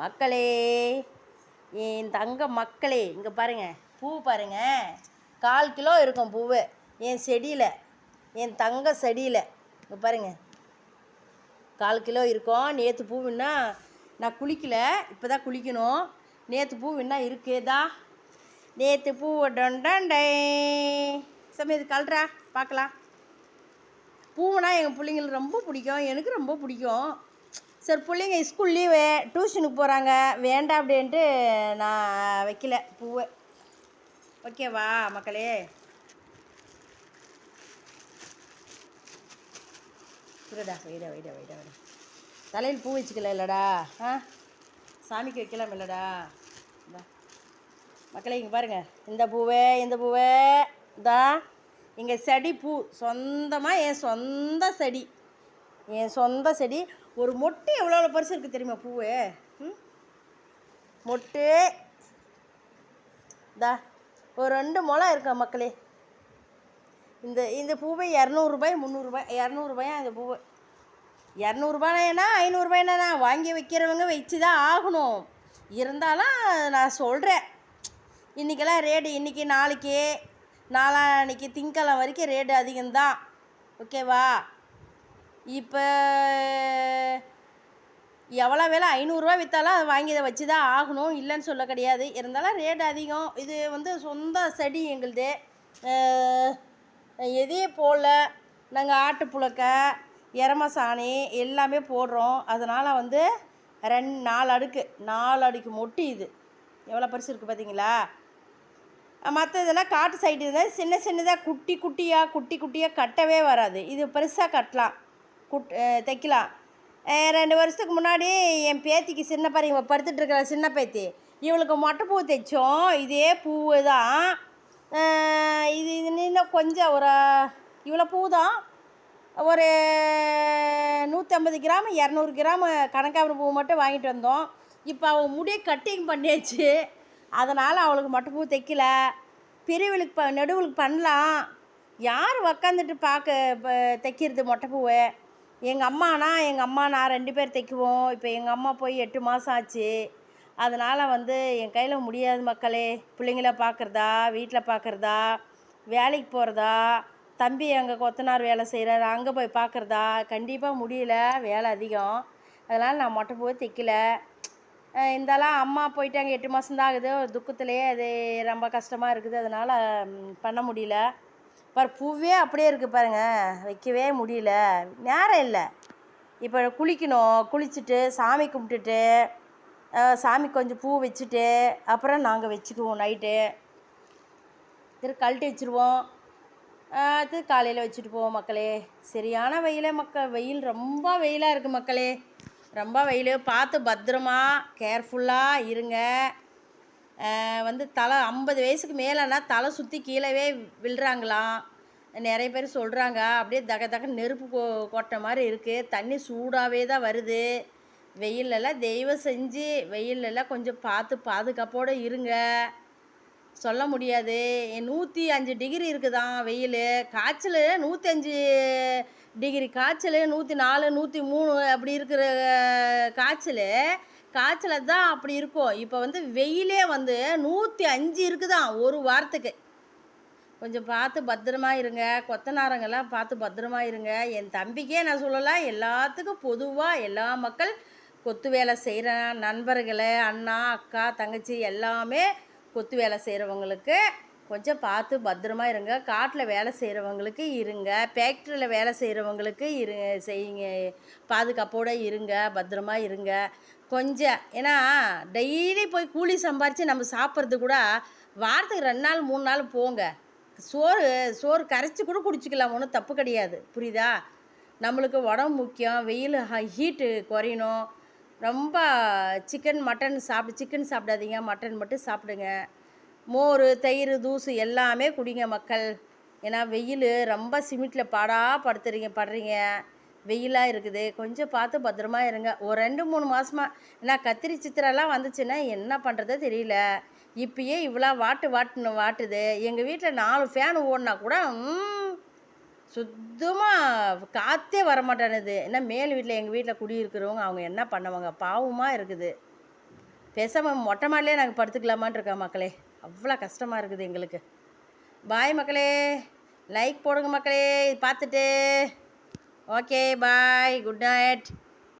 மக்களே, என் தங்க மக்களே, இங்கே பாருங்கள், பூ பாருங்கள். 1/4 கிலோ இருக்கும் பூவு என் செடியில், என் தங்க செடியில். இங்கே பாருங்கள், 1/4 கிலோ இருக்கும். நேற்று பூவுன்னா நான் குளிக்கலை, இப்போ தான் குளிக்கணும். நேற்று பூவுன்னா இருக்குதா, நேற்று பூவை டொண்டை சமயம் இது கல்றா பார்க்கலாம். பூவுனா எங்கள் பிள்ளைங்களுக்கு ரொம்ப பிடிக்கும், எனக்கு ரொம்ப பிடிக்கும். சரி, பிள்ளைங்க ஸ்கூல் லீவு, டியூஷனுக்கு போகிறாங்க, வேண்டாம் அப்படின்ட்டு நான் வைக்கல பூவை. ஓகேவா மக்களே? இருடா, வைடா வைடா வைடா வைடா. தலையில் பூ வச்சுக்கல இல்லைடா, சாமிக்கு வைக்கலாம் இல்லைடா. மக்களே, இங்கே பாருங்கள், இந்த பூவை இதா எங்கள் செடி பூ, சொந்தமாக என் சொந்த செடி. ஒரு மொட்டு எவ்வளோ பரிசு இருக்குது தெரியுமா பூவு? மொட்டு இதா ஒரு 2 முளம் இருக்கா மக்களே. இந்த பூவை 200 300 200 இந்த பூவு. 200 500 வாங்கி வைக்கிறவங்க வச்சு தான் ஆகணும். இருந்தாலும் நான் சொல்கிறேன், இன்றைக்கெல்லாம் ரேட்டு, இன்றைக்கி நாளைக்கு நாளான்னைக்கு திங்கக்கிழமை வரைக்கும் ரேட்டு அதிகம்தான். ஓகேவா? இப்போ எவ்வளோ வேலை 500 விற்றாலும் அதை வாங்கி இதை வச்சு தான் ஆகணும், இல்லைன்னு சொல்ல கிடையாது. இருந்தாலும் ரேட் அதிகம். இது வந்து சொந்த செடி எங்களுது. எதையும் போடல, நாங்கள் ஆட்டு புழக்க எரம சாணி எல்லாமே போடுறோம். அதனால் வந்து 4 அடுக்கு மொட்டு. இது எவ்வளோ பரிசு இருக்குது பார்த்தீங்களா? மற்ற இதெல்லாம் காட்டு சைடு இருந்தால் சின்னதாக குட்டி குட்டியாக கட்டவே வராது. இது பெருசாக கட்டலாம், தைக்கலாம். 2 வருஷத்துக்கு முன்னாடி என் பேத்திக்கு சின்ன பாருங்க படுத்துட்டு இருக்கிற சின்ன பேத்தி, இவளுக்கு மொட்டை பூ தைச்சோம். இதே பூ தான். இது இன்னும் கொஞ்சம் ஒரு இவ்வளோ பூ தான், ஒரு 150 கிராம் 200 கிராம் கணக்கான பூ மட்டும் வாங்கிட்டு வந்தோம். இப்போ அவள் முடியை கட்டிங் பண்ணியாச்சு, அதனால் அவளுக்கு மொட்டை பூ தைக்கல. பெரியவளுக்கு நடுவுளுக்கு பண்ணலாம். யார் உக்காந்துட்டு தைக்கிறது மொட்டை பூவை? எங்கள் அம்மா நான் 2 பேர் தைக்குவோம். இப்போ எங்கள் அம்மா போய் 8 மாதம் ஆச்சு. அதனால் வந்து என் கையில் முடியாது மக்களே. பிள்ளைங்கள பார்க்குறதா, வீட்டில் பார்க்குறதா, வேலைக்கு போகிறதா, தம்பி அங்கே கொத்தனார் வேலை செய்கிறாரு, அங்கே போய் பார்க்குறதா, கண்டிப்பாக முடியல, வேலை அதிகம். அதனால் நான் மொட்டை பூவை தைக்கல. இருந்தாலும் அம்மா போயிட்டாங்க, 8 மாதம்தான் ஆகுது. துக்கத்துலேயே அது ரொம்ப கஷ்டமாக இருக்குது, அதனால் பண்ண முடியல. பூவே அப்படியே இருக்குது பாருங்கள், வைக்கவே முடியல, நேரம் இல்லை. இப்போ குளிக்கணும், குளிச்சுட்டு சாமி கும்பிட்டுட்டு சாமி கொஞ்சம் பூ வச்சுட்டு அப்புறம் நாங்கள் வச்சுக்குவோம். நைட்டு கழட்டி வச்சுருவோம், காலையில் வச்சுட்டு போவோம் மக்களே. சரியான வெயில் ரொம்ப வெயிலாக இருக்குது மக்களே, ரொம்ப வெயில். பார்த்து பத்திரமா கேர்ஃபுல்லாக இருங்க. வந்து தலை 50 வயசுக்கு மேலேனா தலை சுற்றி கீழவே விழுறாங்களாம், நிறைய பேர் சொல்கிறாங்க. அப்படியே தக நெருப்பு கொட்ட மாதிரி இருக்குது, தண்ணி சூடாகவே தான் வருது. வெயிலெல்லாம் தயவு செஞ்சு வெயிலெல்லாம் கொஞ்சம் பாதுகாப்போடு இருங்க. சொல்ல முடியாது, 105 டிகிரி இருக்குதான் வெயில். காய்ச்சல் 105 டிகிரி, காய்ச்சல் 104 103 அப்படி இருக்கிற காய்ச்சல் தான் அப்படி இருக்கும். இப்போ வந்து வெயிலே வந்து 105 இருக்குதான் ஒரு வாரத்துக்கு. கொஞ்சம் பார்த்து பத்திரமா இருங்க, கொத்தனாரங்கெல்லாம் பார்த்து பத்திரமா இருங்க. என் தம்பிக்கே நான் சொல்லலாம், எல்லாத்துக்கும் பொதுவாக எல்லா மக்கள் கொத்து வேலை செய்கிற நண்பர்களை, அண்ணா அக்கா தங்கச்சி எல்லாமே கொத்து வேலை செய்கிறவங்களுக்கு கொஞ்சம் பார்த்து பத்திரமா இருங்க. காட்டில் வேலை செய்கிறவங்களுக்கு இருங்க, ஃபேக்ட்ரியில் வேலை செய்கிறவங்களுக்கு செய்யுங்க, பாதுகாப்போடு இருங்க, பத்திரமா இருங்க கொஞ்சம். ஏன்னா டெய்லி போய் கூலி சம்பாரித்து நம்ம சாப்பிட்றது கூட வாரத்துக்கு 2 நாள் 3 நாள் போங்க. சோறு கரைச்சி கூட குடிச்சிக்கலாம், ஒன்றும் தப்பு கிடையாது, புரியுதா? நம்மளுக்கு உடம்பு முக்கியம். வெயில் ஹீட்டு குறையணும். ரொம்ப சிக்கன் சாப்பிடாதீங்க, மட்டன் மட்டும் சாப்பிடுங்க. மோர் தயிர் ஜூஸு எல்லாமே குடிங்க மக்கள். ஏன்னா வெயில் ரொம்ப சிமெண்ட்டில் படுறீங்க, வெயிலாக இருக்குது. கொஞ்சம் பார்த்து பத்திரமா இருங்க. ஒரு 2-3 மாதமாக ஏன்னா கத்திரி சித்திரெல்லாம் வந்துச்சுன்னா என்ன பண்ணுறதோ தெரியல. இப்பயே இவ்வளோ வாட்டுது. எங்கள் வீட்டில் 4 ஃபேன் ஓடினா கூட சுத்தமாக காற்றே வரமாட்டேனுது. ஏன்னா மேல் வீட்டில் எங்கள் வீட்டில் குடியிருக்கிறவங்க அவங்க என்ன பண்ணுவாங்க, பாவமாக இருக்குது. பேசாமல் மொட்டை மாடிலே நாங்கள் படுத்துக்கலாமான் இருக்கோம் மக்களே. அவ்வளோ கஷ்டமாக இருக்குது எங்களுக்கு. பாய் மக்களே, லைக் போடுங்க மக்களே இது பார்த்துட்டு. Okay bye, good night.